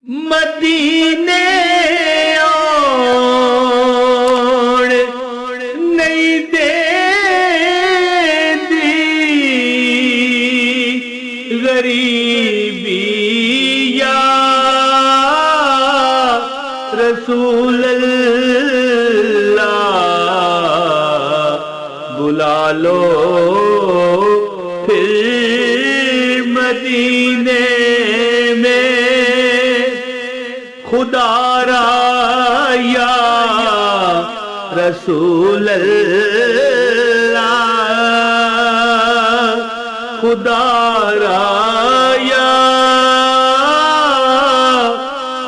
مدینے اوڑ نہیں دیتی غریبی یا رسول اللہ بلا لو پھر مدینے میں خدا را یا رسول اللہ خدا را یا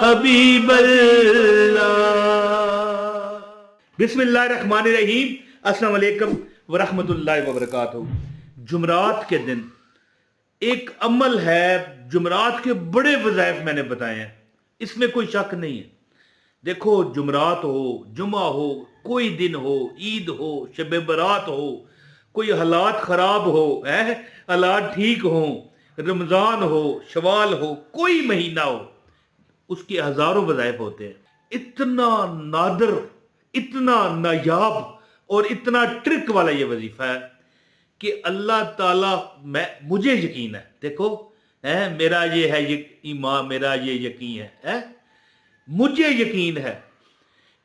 حبیب اللہ۔ بسم اللہ الرحمن الرحیم۔ السلام علیکم ورحمۃ اللہ وبرکاتہ۔ جمعرات کے دن ایک عمل ہے، جمعرات کے بڑے وظائف میں نے بتائے ہیں، اس میں کوئی شک نہیں ہے۔ دیکھو، جمعرات ہو، جمعہ ہو، کوئی دن ہو، عید ہو، شب برات ہو، کوئی حالات خراب ہو، حالات ٹھیک ہوں، رمضان ہو، شوال ہو، کوئی مہینہ ہو، اس کے ہزاروں وظائف ہوتے ہیں۔ اتنا نادر، اتنا نایاب اور اتنا ٹرک والا یہ وظیفہ ہے کہ اللہ تعالیٰ مجھے یقین ہے، دیکھو میرا یہ ہے ایمان، میرا یہ یقین ہے، مجھے یقین ہے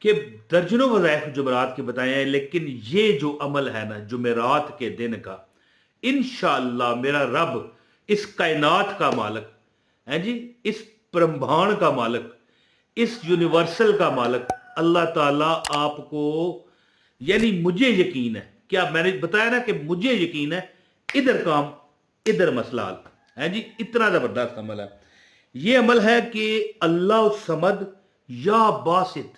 کہ درجنوں وظائف جمعرات کے بتائے ہیں، لیکن یہ جو عمل ہے نا جمعرات کے دن کا، انشاءاللہ میرا رب اس کائنات کا مالک ہے جی، اس برہمانڈ کا مالک، اس یونیورسل کا مالک اللہ تعالیٰ آپ کو، یعنی مجھے یقین ہے، کیا میں نے بتایا نا کہ مجھے یقین ہے، ادھر کام ادھر مسئلہ حل ہے جی، اتنا زبردست عمل ہے۔ یہ عمل ہے کہ اللہ الصمد یا باسط۔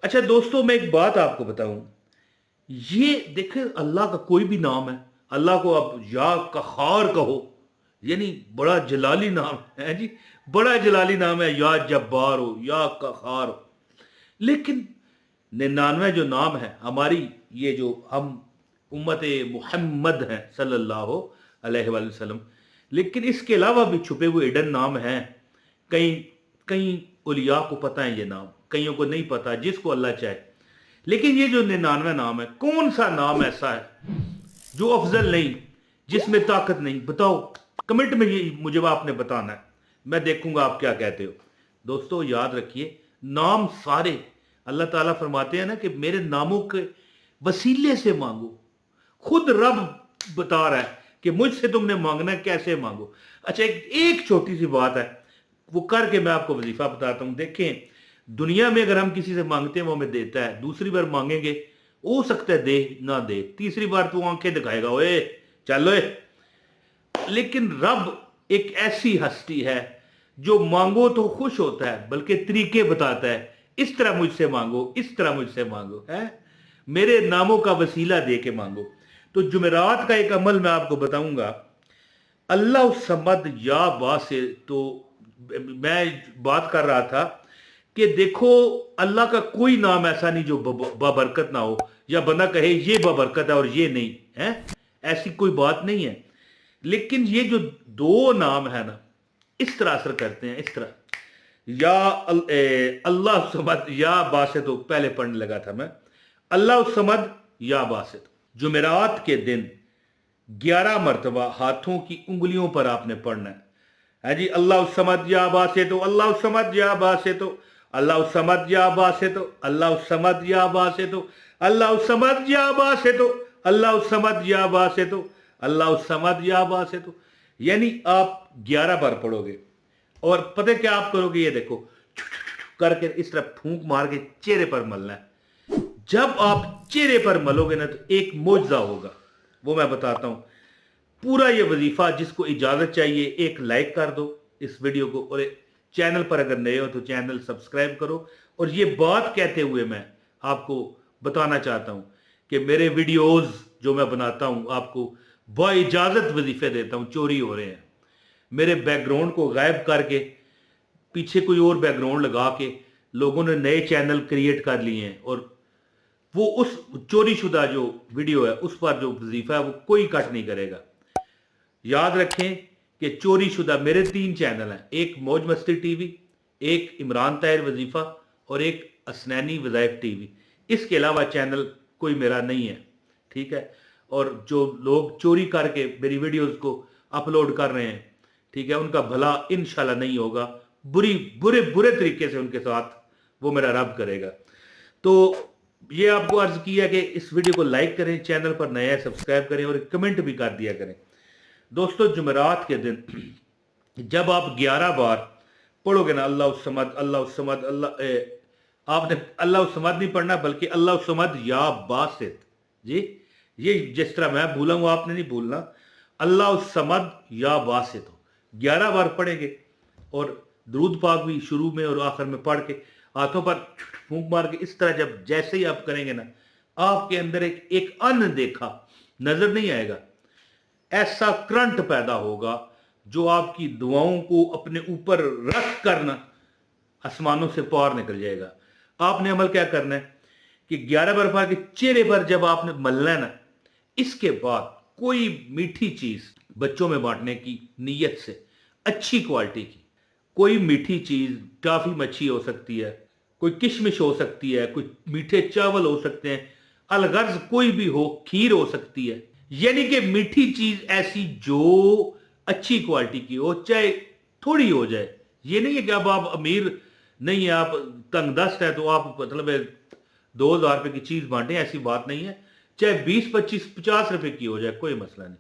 اچھا دوستو، میں ایک بات آپ کو بتاؤں، یہ دیکھیں اللہ کا کوئی بھی نام ہے، اللہ کو آپ یا قہار کہو، یعنی بڑا جلالی نام ہے جی، بڑا جلالی نام ہے، یا جبار ہو یا قہار ہو، لیکن 99 جو نام ہے ہماری، یہ جو ہم امت محمد ہیں صلی اللہ علیہ وآلہ وسلم، لیکن اس کے علاوہ بھی چھپے ہوئے ایڈن نام ہیں، کئی اولیاء کو پتہ ہے یہ نام، کئیوں کو نہیں پتہ، جس کو اللہ چاہے۔ لیکن یہ جو 99 نام ہے، کون سا نام ایسا ہے جو افضل نہیں، جس میں طاقت نہیں؟ بتاؤ کمنٹ میں، یہ مجھے آپ نے بتانا ہے، میں دیکھوں گا آپ کیا کہتے ہو۔ دوستو یاد رکھیے، نام سارے اللہ تعالیٰ فرماتے ہیں نا کہ میرے ناموں کے وسیلے سے مانگو، خود رب بتا رہا ہے کہ مجھ سے تم نے مانگنا ہے، کیسے مانگو۔ اچھا ایک چھوٹی سی بات ہے، وہ کر کے میں آپ کو وظیفہ بتاتا ہوں۔ دیکھیں، دنیا میں اگر ہم کسی سے مانگتے ہیں وہ ہمیں دیتا ہے، دوسری بار مانگیں گے ہو سکتا ہے دے نہ دے، تیسری بار تو آنکھیں دکھائے گا، اوے چلو۔ لیکن رب ایک ایسی ہستی ہے جو مانگو تو خوش ہوتا ہے، بلکہ طریقے بتاتا ہے، اس طرح مجھ سے مانگو، اس طرح مجھ سے مانگو، میرے ناموں کا وسیلہ دے کے مانگو۔ تو جمعرات کا ایک عمل میں آپ کو بتاؤں گا، اللہ الصمد یا باسط۔ تو میں بات کر رہا تھا کہ دیکھو، اللہ کا کوئی نام ایسا نہیں جو بابرکت نہ ہو، یا بندہ کہے یہ بابرکت ہے اور یہ نہیں ہے، ایسی کوئی بات نہیں ہے۔ لیکن یہ جو دو نام ہے نا، اس طرح اثر کرتے ہیں، اس طرح، یا اللہ الصمد یا باسط، پہلے پڑھنے لگا تھا میں، اللہ الصمد یا باسط۔ جمعرات کے دن 11 مرتبہ ہاتھوں کی انگلیوں پر آپ نے پڑھنا ہے جی، اللہ الصمد یا باسط، اللہ الصمد یا باسط، اللہ الصمد یا باسط، اللہ الصمد یا باسط، اللہ الصمد یا باسط، اللہ الصمد یا باسط، اللہ الصمد یا باسط، یعنی آپ 11 بار پڑھو گے، اور پتہ کیا آپ کرو گے، یہ دیکھو کر کے اس طرح پھونک مار کے چہرے پر ملنا ہے۔ جب آپ چہرے پر ملو گے نا تو ایک معجزہ ہوگا، وہ میں بتاتا ہوں۔ پورا یہ وظیفہ، جس کو اجازت چاہیے ایک لائک کر دو اس ویڈیو کو، اور چینل پر اگر نئے ہو تو چینل سبسکرائب کرو۔ اور یہ بات کہتے ہوئے میں آپ کو بتانا چاہتا ہوں کہ میرے ویڈیوز جو میں بناتا ہوں آپ کو با اجازت وظیفے دیتا ہوں، چوری ہو رہے ہیں، میرے بیک گراؤنڈ کو غائب کر کے پیچھے کوئی اور بیک گراؤنڈ لگا کے لوگوں نے نئے چینل کریٹ کر لیے ہیں، اور وہ اس چوری شدہ جو ویڈیو ہے اس پر جو وظیفہ ہے وہ کوئی کٹ نہیں کرے گا۔ یاد رکھیں کہ چوری شدہ میرے 3 چینل ہیں، ایک موج مستی ٹی وی، एक इमरान ताहिर वजीफ़ा और एक असनैनी वज़ाइफ टीवी। इसके अलावा चैनल कोई मेरा नहीं है, ठीक है। और जो लोग चोरी करके मेरी वीडियोस को अपलोड कर रहे हैं, ठीक है, उनका भला इंशाल्लाह नहीं होगा, बुरे बुरे तरीके से उनके साथ वो मेरा रब करेगा। तो ये आपको अर्ज किया कि इस वीडियो को लाइक करें, चैनल पर नया सब्सक्राइब करें और कमेंट भी कर दिया करें। दोस्तों, जुमेरात के दिन जब आप 11 बार पढ़ोगे ना अल्लाह समद अल्लाह समद आपने अल्लाह समद नहीं पढ़ना बल्कि अल्लाह समद या बासित जी, ये जिस तरह मैं भूला हूँ आपने नहीं भूलना, अल्लाह समद या बासित हो 11 बार पढ़ेंगे और दरूद पाक भी शुरू में और आखिर में पढ़ के हाथों पर फूंक मार के इस तरह जब जैसे ही आप करेंगे ना, आपके अंदर एक अनदेखा नजर नहीं आएगा, ऐसा करंट पैदा होगा जो आपकी दुआओं को अपने ऊपर रख कर ना आसमानों से पार निकल जाएगा। आपने अमल क्या करना है कि 11 बर्फा के चेहरे पर जब आपने मलना है ना, इसके बाद कोई मीठी चीज बच्चों में बांटने की नीयत से, अच्छी क्वालिटी की कोई मीठी चीज, टाफी मच्छी हो सकती है, कोई किशमिश हो सकती है, कोई मीठे चावल हो सकते हैं, अलगर्ज कोई भी हो, खीर हो सकती है, यानी कि मीठी चीज ऐसी जो अच्छी क्वालिटी की हो, चाहे थोड़ी हो जाए। ये नहीं है कि अब आप अमीर नहीं है, आप तंगदस्त है तो आप मतलब 2000 रुपए की चीज बांटें, ऐसी बात नहीं है। चाहे 20 25 50 रुपए की हो जाए, कोई मसला नहीं।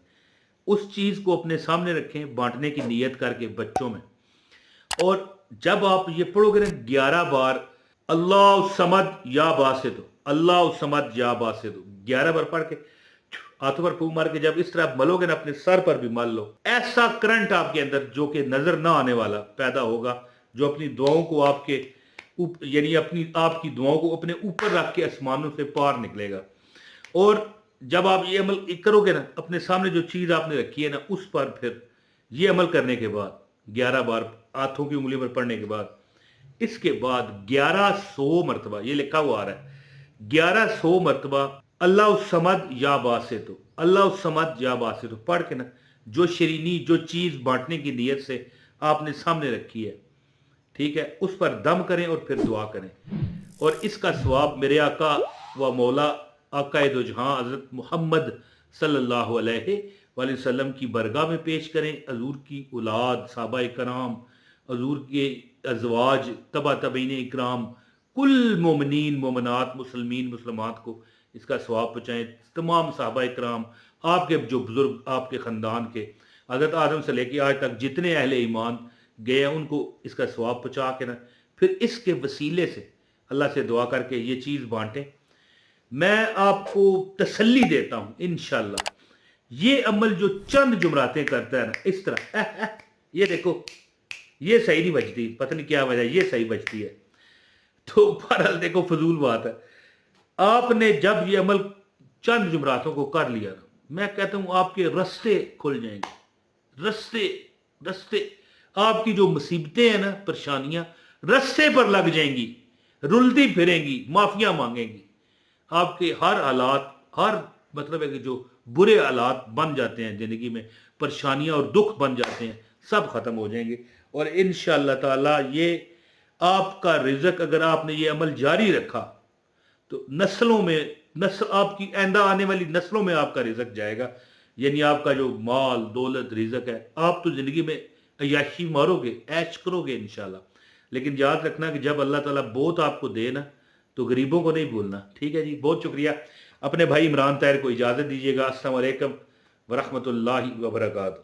उस चीज को अपने सामने रखें बांटने की नीयत करके बच्चों में। और जब आप ये पढ़ोगे ना 11 बार अल्लाह समद या बासित, अल्लाह समद या बासित, 11 बार पढ़ के हाथों पर फूंक मार के जब इस तरह मलोगे ना, अपने सर पर भी मल लो, ऐसा करंट आपके अंदर जो कि नजर ना आने वाला पैदा होगा, जो अपनी दुआओं को आपके यानी आपकी दुआओं को अपने ऊपर रख के आसमानों से पार निकलेगा। और जब आप ये अमल करोगे ना, अपने सामने जो चीज आपने रखी है ना, उस पर फिर ये अमल करने के बाद 11 बार हाथों की उंगली पर पढ़ने के बाद, इसके बाद 1100 मरतबा, ये लिखा हुआ आ रहा है 1100 मरतबा अल्लाह समद या बासित, अल्लाह समद या बासित पढ़ के ना, जो शरीनी जो चीज बांटने की नीयत से आपने सामने रखी है, ठीक है, उस पर दम करें और फिर दुआ करें। और इसका सवाब मेरे आका व मौला आका दो जहां हजरत मोहम्मद सल्लल्लाहु अलैहि वसल्लम की बरगाह में पेश करें। हजूर की औलाद, सहाबा कराम, हजूर के अजवाज, तबा तबीन इकराम, कुल मोमिनीन मोमिनात, मुसलमीन मुसलमात को इसका सवाब पहुँचाएँ। तमाम सहाबा इकराम, आपके जो बुजुर्ग आपके ख़ानदान के हज़रत आदम से लेके आज तक जितने अहले ईमान गए हैं, उनको इसका सवाब पहुँचा के ना, फिर इसके वसीले से अल्लाह से दुआ करके ये चीज़ बांटें। मैं आपको तसल्ली देता हूँ, इंशाल्लाह ये अमल जो चंद जुमरातें करता है ना, इस तरह ये देखो, ये सही नहीं बजती, पता नहीं क्या वजह, ये सही बजती है। तो बहरहाल देखो, फजूल बात है। आपने जब ये अमल चंद जुमरातों को कर लिया ना, मैं कहता हूं आपके रास्ते खुल जाएंगे, रास्ते आपकी जो मुसीबतें हैं ना, परेशानियां रास्ते पर लग जाएंगी, रुलती फिरेंगी, माफिया मांगेंगी। आपके हर हालात, हर मतलब है कि जो बुरे हालात बन जाते हैं जिंदगी में, परेशानियां और दुख बन जाते हैं, सब खत्म हो जाएंगे। और इंशाअल्लाह ताला ये आपका रिज़्क, अगर आपने ये अमल जारी रखा तो नस्लों में, नस्ल आपकी आइंदा आने वाली नस्लों में आपका रिज़्क जाएगा। यानी आपका जो माल दौलत रिज़्क है, आप तो ज़िंदगी में अय्याशी मारोगे, ऐश करोगे इंशाल्लाह। लेकिन याद रखना कि जब अल्लाह ताला बहुत आपको दे ना, तो गरीबों को नहीं भूलना। ठीक है जी, बहुत शुक्रिया। अपने भाई इमरान ताहिर को इजाज़त दीजिएगा। अस्सलाम वालेकुम व रहमतुल्लाहि व बरकातहू।